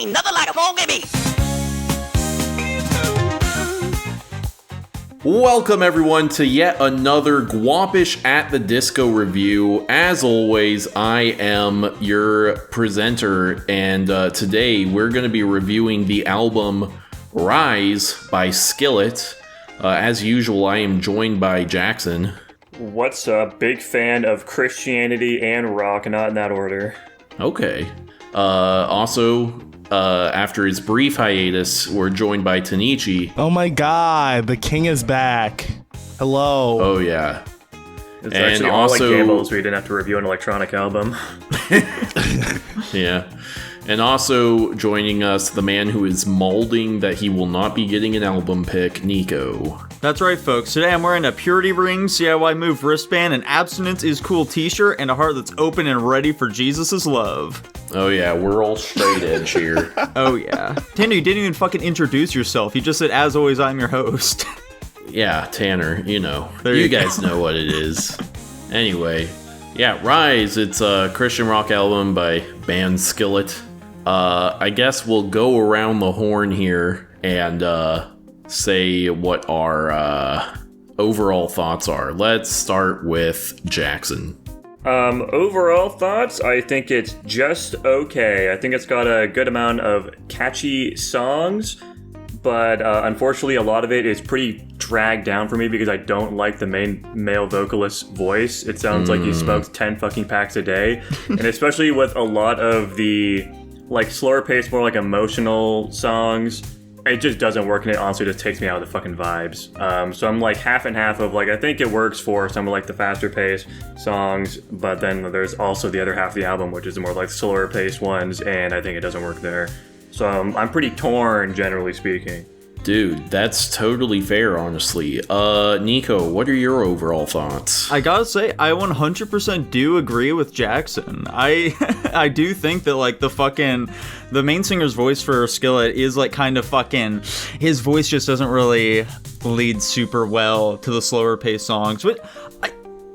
ain't nothing like a funky beat. Welcome everyone to yet another Guapish at the Disco review. As always, I am your presenter, and today we're going to be reviewing the album Rise by Skillet. As usual, I am joined by Jackson. What's up? Big fan of Christianity and rock, not in that order. Okay. Also, after his brief hiatus, we're joined by Tanichi. Oh my god, the king is back. Hello. Oh yeah. It's actually all like Gambles, we didn't have to review an electronic album. Yeah. And also joining us, the man who is molding that he will not be getting an album pick, Nico. That's right, folks. Today I'm wearing a Purity Ring CIY Move wristband, an Abstinence is Cool t-shirt, and a heart that's open and ready for Jesus' love. Oh yeah, we're all straight edge here. Oh yeah. Tanner, you didn't even fucking introduce yourself. You just said, as always, I'm your host. Yeah, Tanner, you know. There you you guys know what it is. Anyway, yeah, Rise, it's a Christian rock album by band Skillet. I guess we'll go around the horn here and say what our overall thoughts are. Let's start with Jackson. Overall thoughts, I think it's just okay. I think it's got a good amount of catchy songs, but unfortunately a lot of it is pretty dragged down for me because I don't like the main male vocalist's voice. It sounds like he smokes 10 fucking packs a day, and especially with a lot of the like slower paced, more like emotional songs, it just doesn't work, and it honestly just takes me out of the fucking vibes. So I'm like half and half of like, I think it works for some of like the faster paced songs, but then there's also the other half of the album, which is the more like slower paced ones, and I think it doesn't work there. So I'm pretty torn, generally speaking. Dude, that's totally fair, honestly. Nico, what are your overall thoughts? I gotta say, I 100% do agree with Jackson. I do think that, like, the main singer's voice for Skillet is, like, kind of fucking, his voice just doesn't really lead super well to the slower paced songs, but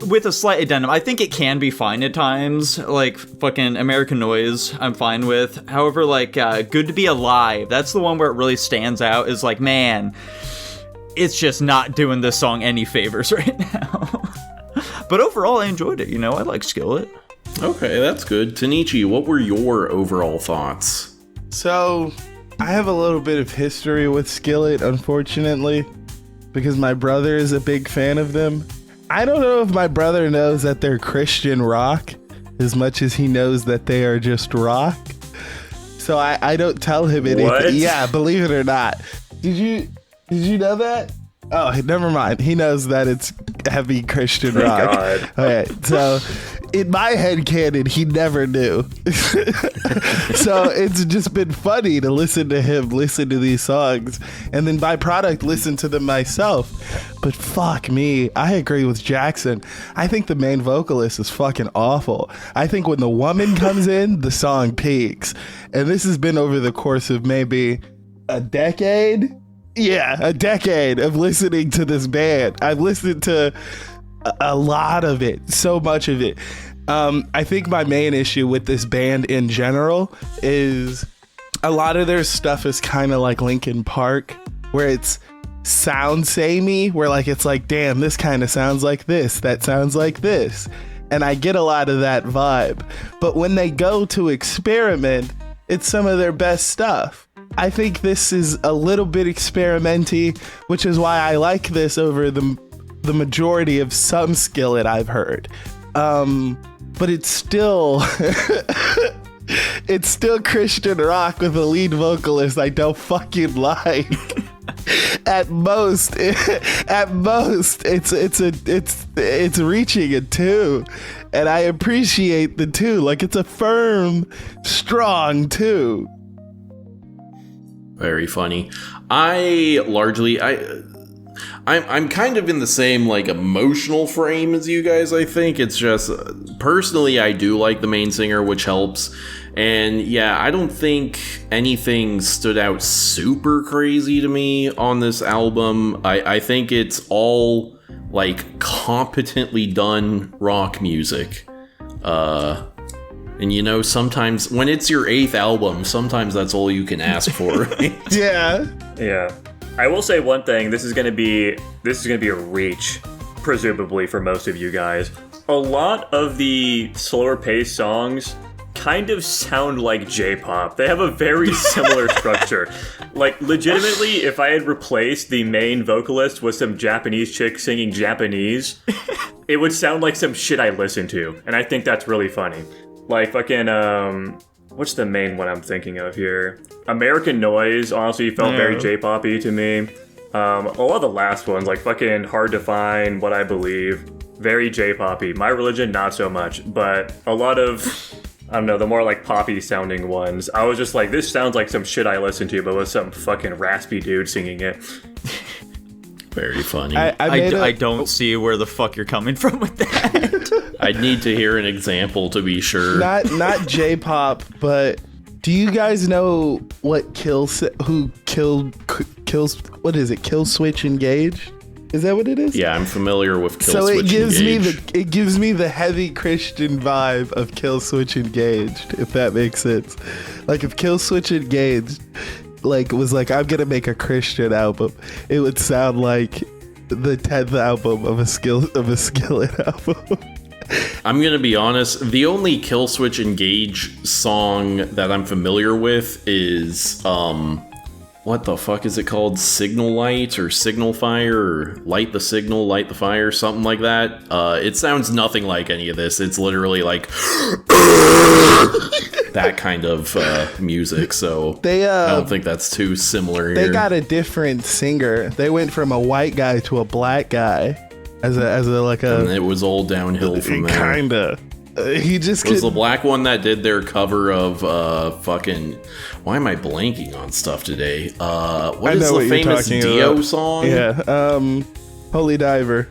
with a slight addendum, I think it can be fine at times. Like, fucking American Noise, I'm fine with. However, like, Good to Be Alive, that's the one where it really stands out, is like, man, it's just not doing this song any favors right now. But overall, I enjoyed it, you know, I like Skillet. Okay, that's good. Tanichi, what were your overall thoughts? So, I have a little bit of history with Skillet, unfortunately, because my brother is a big fan of them. I don't know if my brother knows that they're Christian rock as much as he knows that they are just rock. So I don't tell him anything. What? Yeah, believe it or not. Did you know that? Oh, never mind. He knows that it's heavy Christian rock. God. Okay, so in my head canon, he never knew. So it's just been funny to listen to him listen to these songs, and then by product listen to them myself. But fuck me, I agree with Jackson. I think the main vocalist is fucking awful. I think when the woman comes in, the song peaks. And this has been over the course of maybe a decade. Yeah, a decade of listening to this band. I've listened to a lot of it, so much of it. I think my main issue with this band in general is a lot of their stuff is kind of like Linkin Park, where it's sound samey, where like it's like, damn, this kind of sounds like this, that sounds like this. And I get a lot of that vibe. But when they go to experiment, it's some of their best stuff. I think this is a little bit experimenty, which is why I like this over the majority of some Skillet I've heard. But it's still it's still Christian rock with a lead vocalist I don't fucking like. At most, it's reaching a 2, and I appreciate the 2. Like, it's a firm, strong 2. Very funny. I'm kind of in the same, like, emotional frame as you guys, I think. It's just, personally, I do like the main singer, which helps. And yeah, I don't think anything stood out super crazy to me on this album. I think it's all, like, competently done rock music. And you know, sometimes when it's your 8th album, sometimes that's all you can ask for. Right? Yeah. I will say one thing. This is gonna be a reach, presumably for most of you guys. A lot of the slower paced songs kind of sound like J-pop. They have a very similar structure. Like, legitimately, if I had replaced the main vocalist with some Japanese chick singing Japanese, it would sound like some shit I listen to. And I think that's really funny. Like, fucking, what's the main one I'm thinking of here? American Noise, honestly, felt very J-pop-y to me. A lot of the last ones, like fucking Hard to Find, What I Believe, very J-pop-y. My Religion, not so much. But a lot of, I don't know, the more like poppy sounding ones, I was just like, this sounds like some shit I listen to, but with some fucking raspy dude singing it. Very funny. I don't see where the fuck you're coming from with that. I'd need to hear an example to be sure. Not J-pop, but do you guys know what Kill Switch Engage? Is that what it is? Yeah, I'm familiar with Kill so Switch Engage. it gives me the heavy Christian vibe of Kill Switch Engaged, if that makes sense. Like if Kill Switch Engaged was like, I'm gonna make a Christian album, it would sound like the 10th album of a Skillet album. I'm gonna be honest, the only Kill Switch Engage song that I'm familiar with is what the fuck is it called? Signal Light or Signal Fire or Light the Signal, Light the Fire, something like that. It sounds nothing like any of this. It's literally like that kind of music, so I don't think that's too similar here. They got a different singer. They went from a white guy to a black guy as a and it was all downhill from there. Kinda. He just was the black one that did their cover of fucking. Why am I blanking on stuff today? What is the famous Dio song? Yeah, Holy Diver.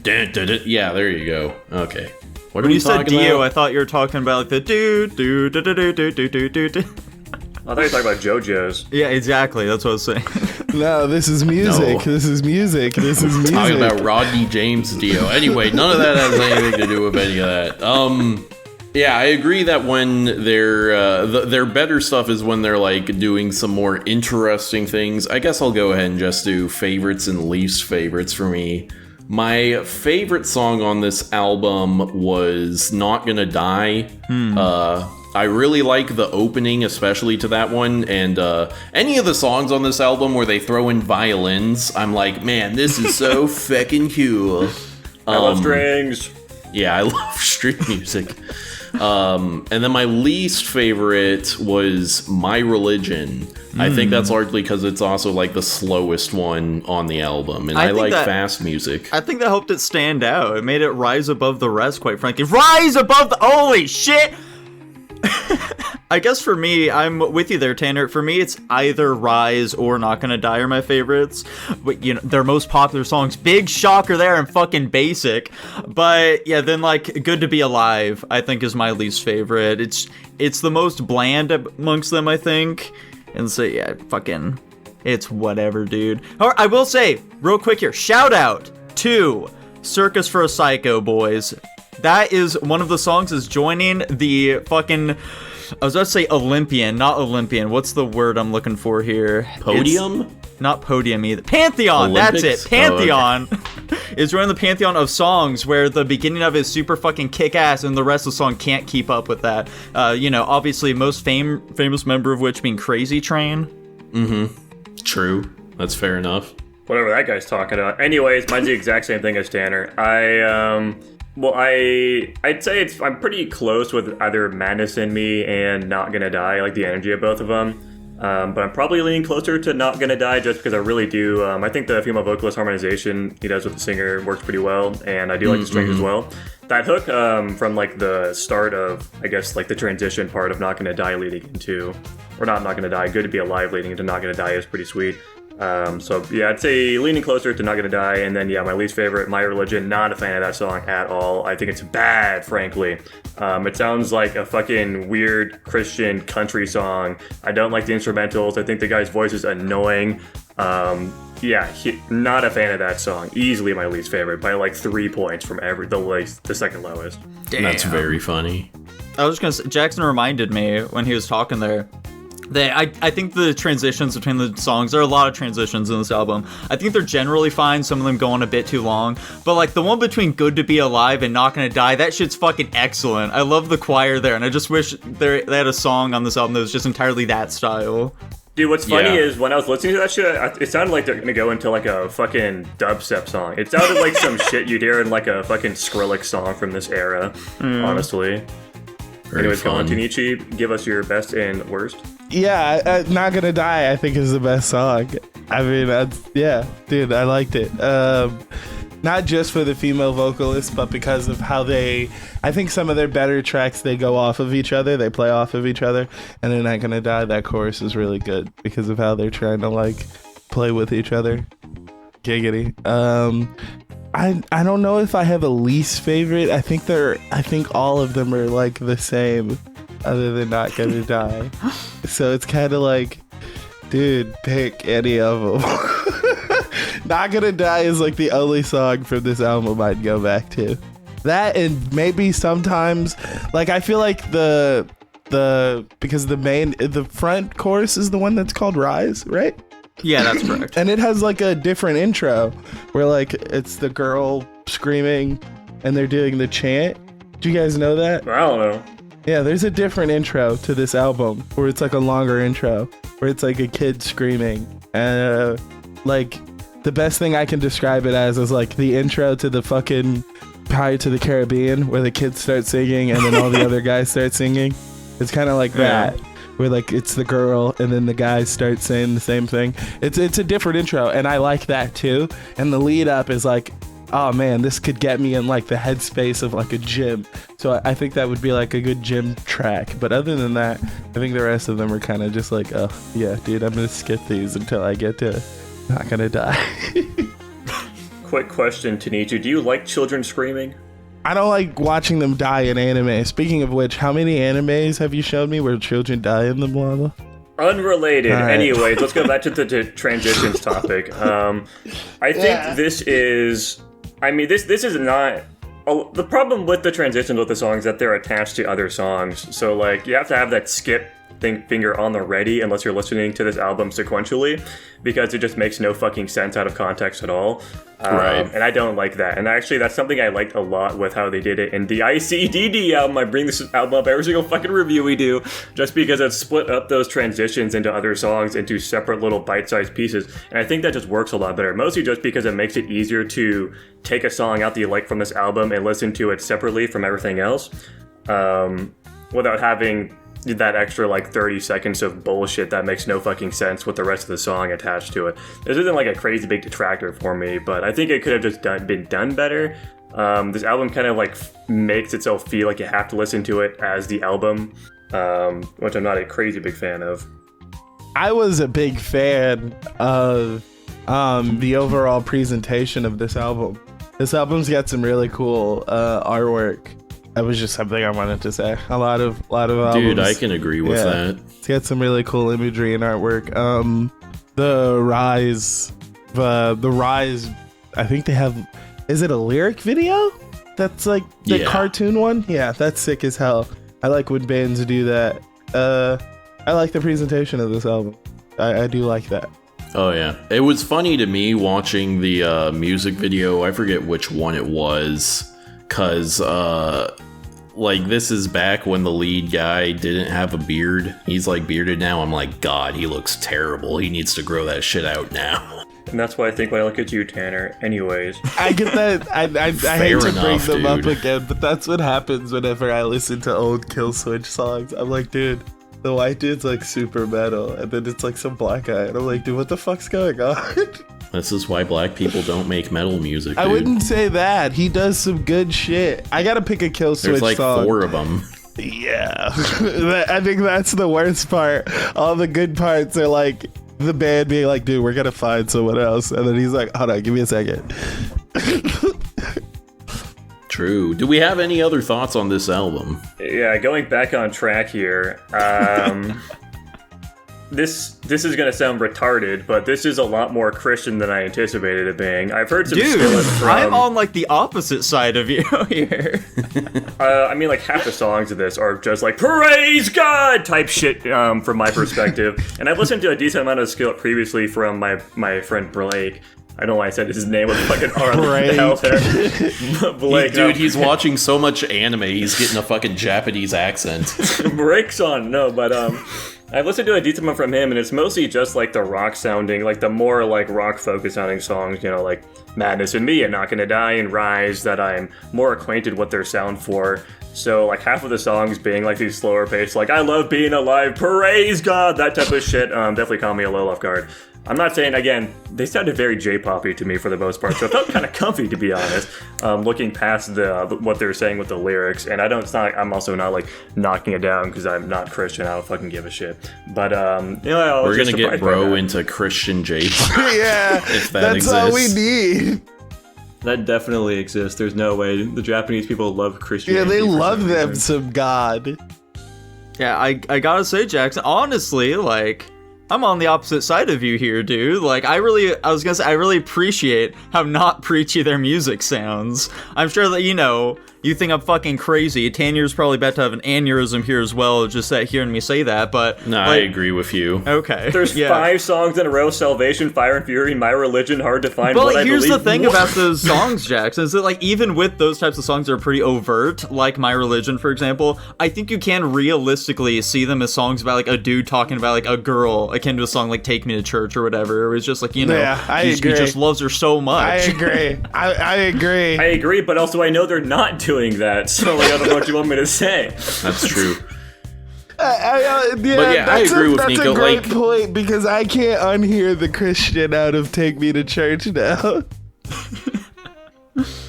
Yeah, there you go. Okay. What when are you said Dio, about? I thought you were talking about like the do do do do do do do do do. I thought you were talking about JoJo's. Yeah, exactly. That's what I was saying. No, this is music. No. This is music. This is music. Talking about Rodney James Dio. Anyway, none of that has anything to do with any of that. Yeah, I agree that when their better stuff is when they're like doing some more interesting things. I guess I'll go ahead and just do favorites and least favorites for me. My favorite song on this album was Not Gonna Die. I really like the opening, especially to that one, and any of the songs on this album where they throw in violins, I'm like, man, this is so feckin' cool. I love strings. Yeah, I love string music. And then my least favorite was My Religion. I think that's largely because it's also like the slowest one on the album, and I like fast music. I think that helped it stand out. It made it rise above the rest, quite frankly. Rise above the... Holy shit! I guess for me, I'm with you there, Tanner. For me, it's either Rise or Not Gonna Die are my favorites. But, you know, their most popular songs. Big shocker there and fucking basic. But, yeah, then, like, Good to Be Alive, I think, is my least favorite. It's the most bland amongst them, I think. And so, yeah, fucking... It's whatever, dude. Or I will say, real quick here, shout out to Circus for a Psycho, boys. That is one of the songs is joining the fucking... I was about to say Olympian, not Olympian. What's the word I'm looking for here? Podium? It's not podium either. Pantheon, Olympics? That's it. Pantheon is joining the pantheon of songs where the beginning of it is super fucking kick-ass and the rest of the song can't keep up with that. You know, obviously most famous member of which being Crazy Train. Mm-hmm. True. That's fair enough. Whatever that guy's talking about. Anyways, mine's the exact same thing as Tanner. I'd say I'm pretty close with either Madness in Me and Not Gonna Die. I like the energy of both of them. But I'm probably leaning closer to Not Gonna Die just because I really do. I think the female vocalist harmonization he does with the singer works pretty well, and I do like the strings as well. That hook from like the start of, I guess, like the transition part of Not Gonna Die leading into, or not Gonna Die, Good to Be Alive leading into Not Gonna Die is pretty sweet. So yeah, I'd say leaning closer to Not Gonna Die, and then yeah, my least favorite, My Religion. Not a fan of that song at all. I think it's bad, frankly. It sounds like a fucking weird Christian country song. I don't like the instrumentals. I think the guy's voice is annoying. Not a fan of that song. Easily my least favorite by like 3 points from the second lowest. Damn. That's very funny. I was gonna say, Jackson reminded me when he was talking there. I think the transitions between the songs, there are a lot of transitions in this album. I think they're generally fine, some of them going a bit too long. But like the one between Good to Be Alive and Not Gonna Die, that shit's fucking excellent. I love the choir there, and I just wish they had a song on this album that was just entirely that style. Dude, what's funny is when I was listening to that shit, it sounded like they're gonna go into like a fucking dubstep song. It sounded like some shit you'd hear in like a fucking Skrillex song from this era, honestly. Anyways, go on, Tanichi, give us your best and worst. Yeah, Not Gonna Die, I think, is the best song. I mean, dude, I liked it. Not just for the female vocalist, but because of how I think some of their better tracks, they go off of each other, they play off of each other, and they're Not Gonna Die, that chorus is really good because of how they're trying to, like, play with each other. Giggity. I don't know if I have a least favorite. I think all of them are, like, the same, other than Not Gonna Die. So it's kind of like, dude, pick any of them. Not Gonna Die is like the only song from this album I'd go back to. That, and maybe sometimes, like, I feel like because the front chorus is the one that's called Rise, right? Yeah, that's correct. And it has like a different intro where like it's the girl screaming and they're doing the chant. Do you guys know that? I don't know. Yeah, there's a different intro to this album where it's like a longer intro where it's like a kid screaming. And like the best thing I can describe it as is like the intro to the fucking Pirates of the Caribbean where the kids start singing and then all the other guys start singing. It's kind of like that. Where like it's the girl and then the guys start saying the same thing. It's a different intro and I like that too. And the lead up is like, oh man, this could get me in like the headspace of like a gym. So I think that would be like a good gym track. But other than that, I think the rest of them are kind of just like, oh yeah, dude, I'm gonna skip these until I get to Not Gonna Die. Quick question, Tanichi, do you like children screaming? I don't like watching them die in anime. Speaking of which, how many animes have you showed me where children die in them, Lava? Unrelated. Right. Anyways, let's go back to the transitions topic. I think this is... I mean, this is not... the problem with the transitions with the songs is that they're attached to other songs. So, like, you have to have that skip finger on the ready unless you're listening to this album sequentially, because it just makes no fucking sense out of context at all. Right. And I don't like that. And actually, that's something I liked a lot with how they did it in the ICDD album. I bring this album up every single fucking review we do, just because it split up those transitions into other songs into separate little bite-sized pieces. And I think that just works a lot better, mostly just because it makes it easier to take a song out that you like from this album and listen to it separately from everything else, without having that extra like 30 seconds of bullshit that makes no fucking sense with the rest of the song attached to it. This isn't like a crazy big detractor for me, but I think it could have just been done better. This album kind of like makes itself feel like you have to listen to it as the album, which I'm not a crazy big fan of. I was a big fan of the overall presentation of this album. This album's got some really cool artwork. That was just something I wanted to say. A lot of albums. Dude, I can agree with that. It's got some really cool imagery and artwork. The Rise, I think they have. Is it a lyric video? That's like the cartoon one. Yeah, that's sick as hell. I like when bands do that. I like the presentation of this album. I do like that. Oh yeah, it was funny to me watching the music video. I forget which one it was, cause like this is back when the lead guy didn't have a beard. He's like bearded now. I'm like, God, he looks terrible. He needs to grow that shit out now. And that's why I think when I look at you, Tanner. Anyways, I get that. I hate to bring them up dude. again, but that's what happens whenever I listen to old Killswitch songs. I'm like, dude, the white dude's like super metal, and then it's like some black guy, and I'm like, dude, what the fuck's going on? This is why black people don't make metal music, dude. I wouldn't say that. He does some good shit. I gotta pick a Killswitch There's like song. 4 of them. Yeah. I think that's the worst part. All the good parts are like the band being like, dude, we're gonna find someone else. And then he's like, hold on, give me a second. True. Do we have any other thoughts on this album? yeah, going back on track here. this is gonna sound retarded, but this is a lot more Christian than I anticipated it being. I've heard some Skillet from... I'm on like the opposite side of you here. I mean, like half the songs of this are just like praise God type shit from my perspective. And I've listened to a decent amount of Skillet previously from my friend Blake. I don't know why I said his name with fucking R the hell there. Blake, Dude, he's watching so much anime, he's getting a fucking Japanese accent. Breaks on, no, but I've listened to a decent amount from him, and it's mostly just like the rock sounding, like the more like rock focused sounding songs, you know, like Madness in Me and Not Gonna Die and Rise, that I'm more acquainted with their sound for. So like half of the songs being like these slower paced, like I love being alive, praise God, that type of shit, definitely caught me a little off guard. I'm not saying, again, they sounded very J-poppy to me for the most part, so it felt kind of comfy, to be honest, looking past what they were saying with the lyrics. And I'm also not, like, knocking it down because I'm not Christian. I don't fucking give a shit. But, you know, we're going to get bro into Christian J-pop. Yeah, if that that's exists. all we need. That definitely exists. There's no way. The Japanese people love Christianity. Yeah, they love them some God. Yeah, I gotta say, Jackson, honestly, like... I'm on the opposite side of you here, dude. Like, I really appreciate how not preachy their music sounds. I'm sure that, you know, you think I'm fucking crazy. Tanier's probably about to have an aneurysm here as well, just hearing me say that, but... No, like, I agree with you. Okay. There's 5 songs in a row: Salvation, Fire and Fury, My Religion, Hard to Find, but What like, I here's Believe. the thing about those songs, Jackson, is that like even with those types of songs that are pretty overt, like My Religion, for example, I think you can realistically see them as songs about like a dude talking about like a girl, akin to a song like Take Me to Church or whatever. It was just like, you know, Yeah, he agree. just loves her so much. I agree. I agree. I agree, but also I know they're not doing that, so like, I don't know what you want me to say. That's true. Yeah, But yeah, I agree with that's Nico, a great like- point, because I can't unhear the Christian out of Take Me to Church now.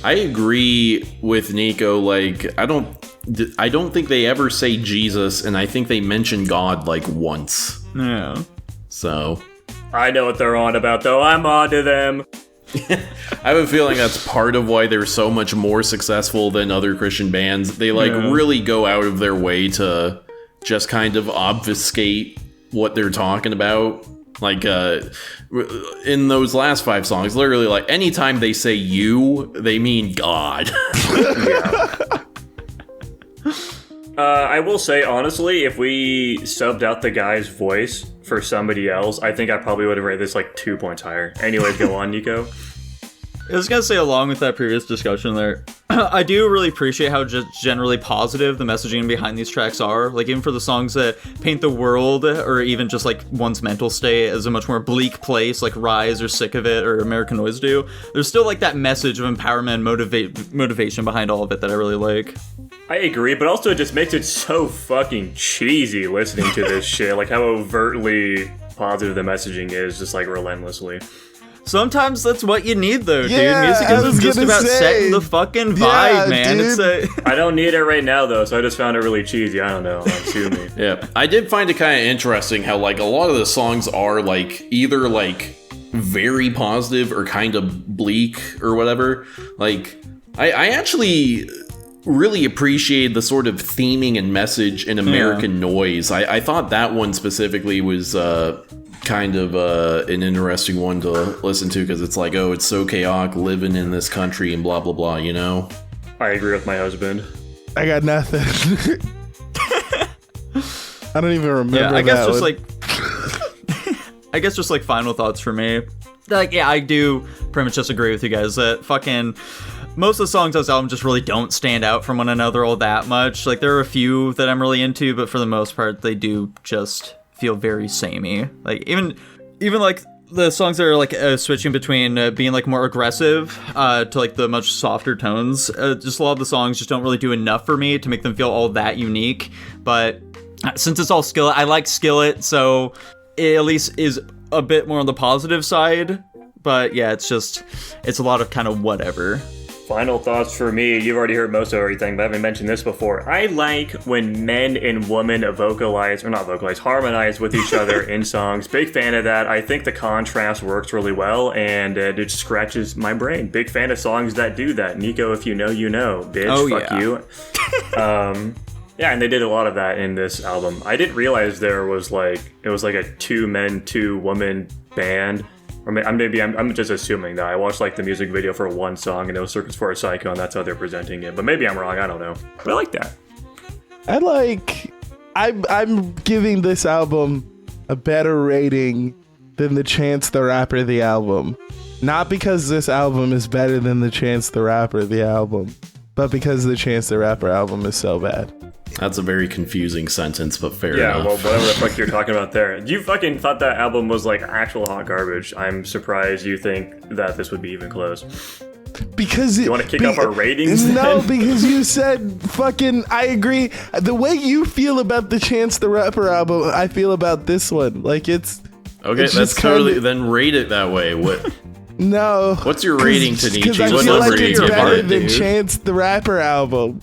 I agree with Nico. Like, I don't think they ever say Jesus, and I think they mention God like once. Yeah. So I know what they're on about, though. I'm on to them. I have a feeling that's part of why they're so much more successful than other Christian bands. They like really go out of their way to just kind of obfuscate what they're talking about. Like in those last 5 songs, literally like anytime they say you, they mean God. I will say, honestly, if we subbed out the guy's voice for somebody else, I think I probably would have rated this like 2 points higher. Anyways, go on, Nico. I was gonna say, along with that previous discussion there, I do really appreciate how just generally positive the messaging behind these tracks are. Like, even for the songs that paint the world, or even just like one's mental state as a much more bleak place, like Rise or Sick of It or American Noise do, there's still like that message of empowerment and motivation behind all of it that I really like. I agree, but also it just makes it so fucking cheesy listening to this shit. Like how overtly positive the messaging is, just like relentlessly. Sometimes that's what you need, though, Yeah, dude. Music I was is just gonna about say. setting the fucking vibe, man. dude. It's I don't need it right now, though, so I just found it really cheesy. I don't know. Sue me. Yeah, I did find it kind of interesting how like a lot of the songs are like either like very positive or kind of bleak or whatever. Like I actually really appreciate the sort of theming and message in American Noise. I thought that one specifically was kind of an interesting one to listen to, because it's like, oh, it's so chaotic living in this country and blah blah blah, you know. I agree with my husband. I got nothing. I don't even remember. yeah, I guess that just one. like, I guess just like final thoughts for me. Like, yeah, I do pretty much just agree with you guys that fucking most of the songs on this album just really don't stand out from one another all that much. Like, there are a few that I'm really into, but for the most part, they do just feel very samey. Like, even like the songs that are like switching between being like more aggressive to like the much softer tones, just a lot of the songs just don't really do enough for me to make them feel all that unique. But since it's all Skillet, I like Skillet, so it at least is a bit more on the positive side. But yeah, it's a lot of kind of whatever. Final thoughts for me. You've already heard most of everything, but I haven't mentioned this before. I like when men and women harmonize with each other in songs. Big fan of that. I think the contrast works really well, and it just scratches my brain. Big fan of songs that do that. Nico, if you know, you know. Bitch, Oh, fuck yeah. you. Yeah, and they did a lot of that in this album. I didn't realize it was like a 2 men, 2 woman band. Or maybe I'm just assuming that. I watched like the music video for one song and it was Circus for a Psycho and that's how they're presenting it. But maybe I'm wrong, I don't know. But I like that. I'm giving this album a better rating than the Chance the Rapper the album. Not because this album is better than the Chance the Rapper the album, but because the Chance the Rapper album is so bad. That's a very confusing sentence, but fair enough. Yeah, well, whatever the fuck you're talking about there. You fucking thought that album was like actual hot garbage. I'm surprised you think that this would be even close. Because you want to kick up our ratings? No, then? because you said fucking. I agree. The way you feel about the Chance the Rapper album, I feel about this one. Like it's okay. It's that's totally. Then rate it that way. What? No. What's your rating, Tanichi? Because I What feel number like do you it's give better it? than Chance the Rapper album.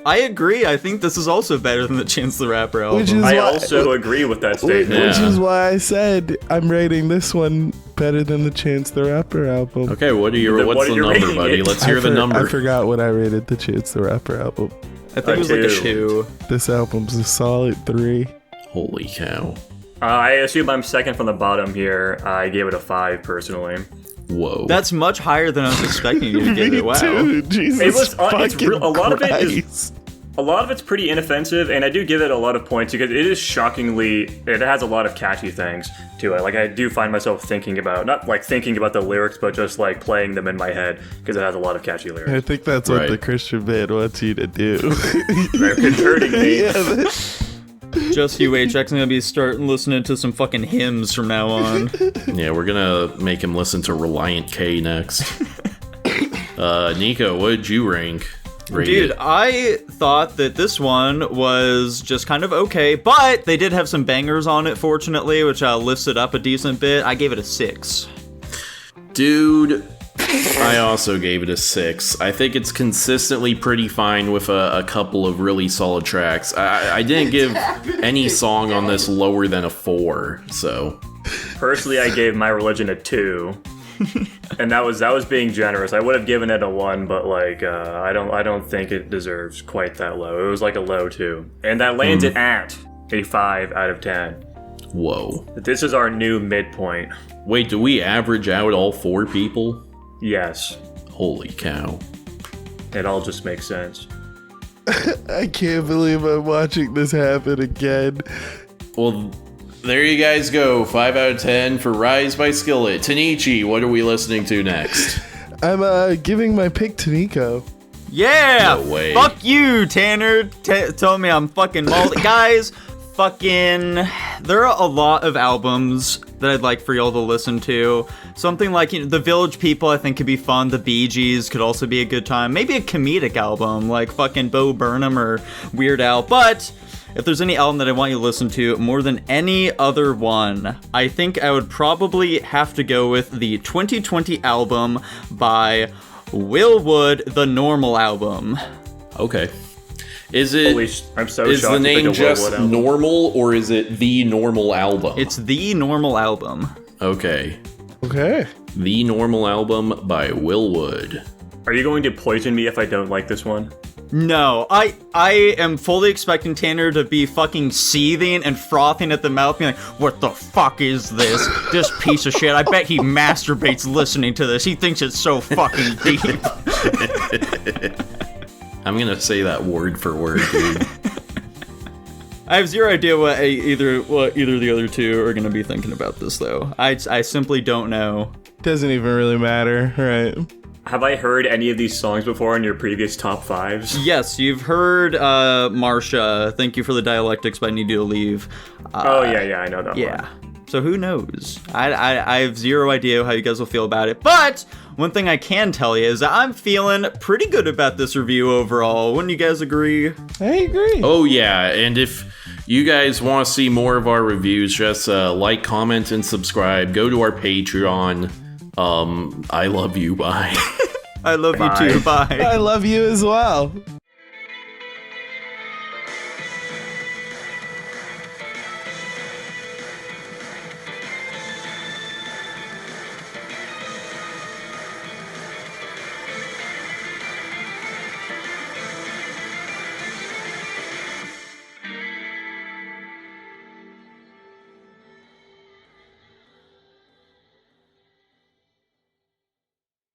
I agree. I think this is also better than the Chance the Rapper album. Which is I why, also agree with that statement. Yeah. Which is why I said I'm rating this one better than the Chance the Rapper album. Okay, what's the number, rating buddy? it? Let's hear the number. I forgot what I rated the Chance the Rapper album. I think it was like a 2. This album's a solid 3. Holy cow. I assume I'm second from the bottom here. I gave it a 5 personally. Whoa. That's much higher than I was expecting you to give it. Wow. Too. Jesus It was fucking a lot of it is Christ. a lot of it's pretty inoffensive, and I do give it a lot of points because it is shockingly. It has a lot of catchy things to it. Like I do find myself thinking about not like thinking about the lyrics, but just like playing them in my head because it has a lot of catchy lyrics. I think that's what Right. the Christian band wants you to do. They're converting me. Yeah, Just you wait, Jackson gonna be starting listening to some fucking hymns from now on. Yeah, we're gonna make him listen to Reliant K next. Nico, what did you rate Dude, it? I thought that this one was just kind of okay, but they did have some bangers on it, fortunately, which lifts it up a decent bit. I gave it a 6. Dude, I also gave it a 6. I think it's consistently pretty fine with a couple of really solid tracks. I didn't give any song on this lower than a 4, so. Personally, I gave My Religion a 2. And that was being generous. I would have given it a 1, but like I don't think it deserves quite that low. It was like a low 2, and that lands it at a 5 out of 10. Whoa. This is our new midpoint. Wait, do we average out all 4 people? Yes, Holy cow. it all just makes sense. I can't believe I'm watching this happen again. Well, there you guys go. 5 out of 10 for Rise by Skillet. Tanichi, what are we listening to next? I'm giving my pick to Nico. Yeah! No way. Fuck you, Tanner. Telling me I'm fucking guys, fucking... There are a lot of albums that I'd like for y'all to listen to. Something like, The Village People I think could be fun. The Bee Gees could also be a good time. Maybe a comedic album like fucking Bo Burnham or Weird Al. But if there's any album that I want you to listen to more than any other one, I think I would probably have to go with the 2020 album by Will Wood, The Normal Album. Okay. Is it? I'm so is shocked the you picked name a Will just Wood album. Normal, or is it The Normal Album? It's The Normal Album. Okay. Okay. The Normal Album by Will Wood. Are you going to poison me if I don't like this one? No, I am fully expecting Tanner to be fucking seething and frothing at the mouth, being like, what the fuck is this? This piece of shit. I bet he masturbates listening to this. He thinks it's so fucking deep. I'm gonna say that word for word, dude. I have zero idea what either of the other two are gonna be thinking about this, though. I simply don't know. Doesn't even really matter, right? Have I heard any of these songs before in your previous top 5s? Yes, you've heard Marsha, Thank You for the Dialectics, but I Need You to Leave. Oh, yeah, I know that Yeah. one. So who knows? I have zero idea how you guys will feel about it. But one thing I can tell you is that I'm feeling pretty good about this review overall. Wouldn't you guys agree? I agree. Oh yeah, and if you guys want to see more of our reviews, just like, comment, and subscribe. Go to our Patreon. I love you. Bye. I love Bye. you too. Bye. I love you as well.